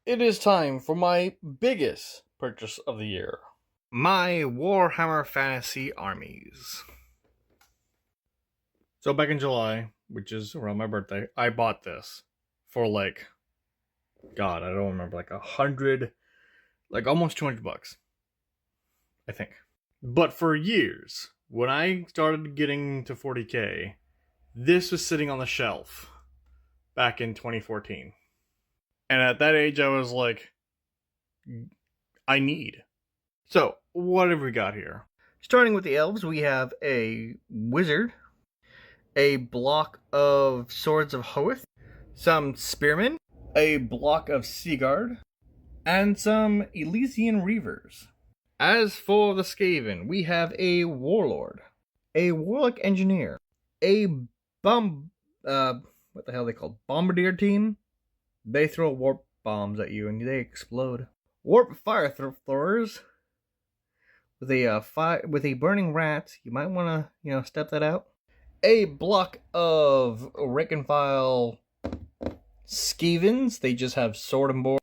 it is time for my biggest purchase of the year. My Warhammer Fantasy Armies. So back in July, which is around my birthday, I bought this for God, I don't remember, almost $200, I think. But for years, when I started getting to 40K, this was sitting on the shelf back in 2014. And at that age, I was like, I need. So, what have we got here? Starting with the elves, we have a wizard, a block of Swords of Hoeth, some spearmen, a block of Seaguard, and some Elysian Reavers. As for the Skaven, we have a warlord, a warlock engineer, a what the hell are they called? Bombardier team. They throw warp bombs at you and they explode. Warp fire throwers with a burning rat. You might want to step that out. A block of rank and file Skavens. They just have sword and board.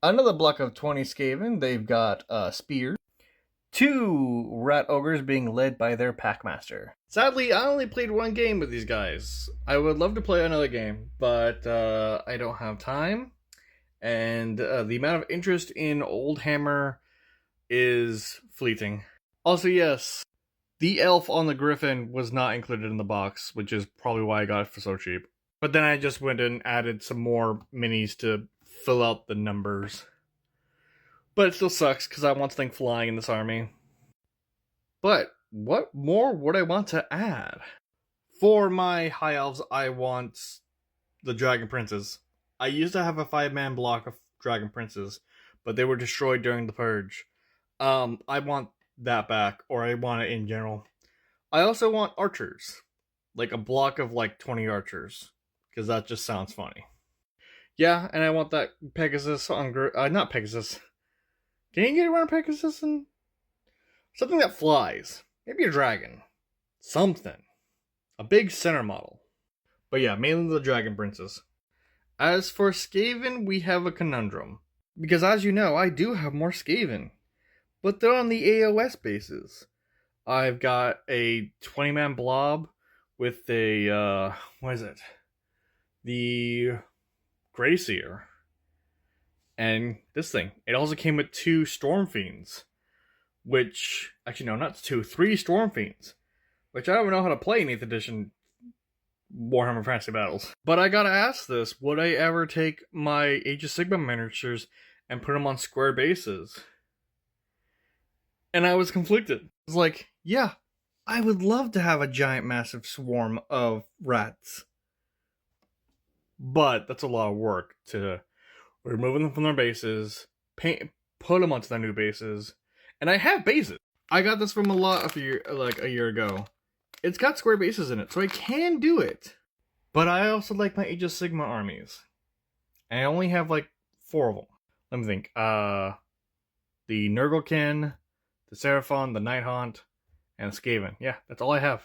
Another block of 20 Skaven. They've got spears. 2 rat ogres being led by their packmaster. Sadly, I only played one game with these guys. I would love to play another game, but I don't have time. And the amount of interest in Old Hammer is fleeting. Also, yes, the elf on the griffin was not included in the box, which is probably why I got it for so cheap. But then I just went and added some more minis to fill out the numbers. But it still sucks because I want something flying in this army. But what more would I want to add? For my high elves, I want the Dragon Princes. I used to have a 5-man block of Dragon Princes, but they were destroyed during the Purge. I want that back, or I want it in general. I also want archers. Like a block of 20 archers, because that just sounds funny. Yeah, and I want that Pegasus on... not Pegasus. Can you get around Pegasus and... something that flies. Maybe a dragon. Something. A big center model. But yeah, mainly the Dragon Princes. As for Skaven, we have a conundrum. Because as you know, I do have more Skaven. But they're on the AOS bases. I've got a 20-man blob with a, the Greyseer. And this thing. It also came with 2 Storm Fiends. Which, actually no, not 2, 3 Storm Fiends. Which I don't know how to play in 8th edition Warhammer Fantasy Battles. But I gotta ask this, would I ever take my Age of Sigmar miniatures and put them on square bases? And I was conflicted. I was like, yeah, I would love to have a giant massive swarm of rats. But that's a lot of work to remove them from their bases, put them onto their new bases, and I have bases. I got this from a year ago. It's got square bases in it, so I can do it. But I also like my Age of Sigmar armies. And I only have 4 of them. Let me think. The Nurglekin, the Seraphon, the Nighthaunt, and the Skaven. Yeah, that's all I have.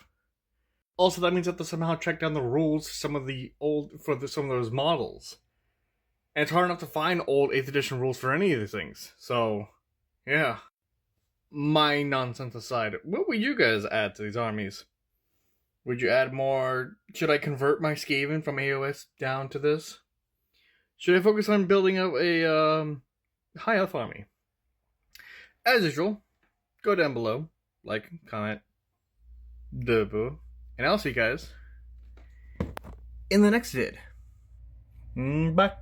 Also, that means I have to somehow track down the rules for some of those models. And it's hard enough to find old 8th edition rules for any of these things. So, yeah. My nonsense aside, what would you guys add to these armies? Would you add more? Should I convert my Skaven from AOS down to this? Should I focus on building up a high elf army? As usual, go down below, comment, and I'll see you guys in the next vid. Bye.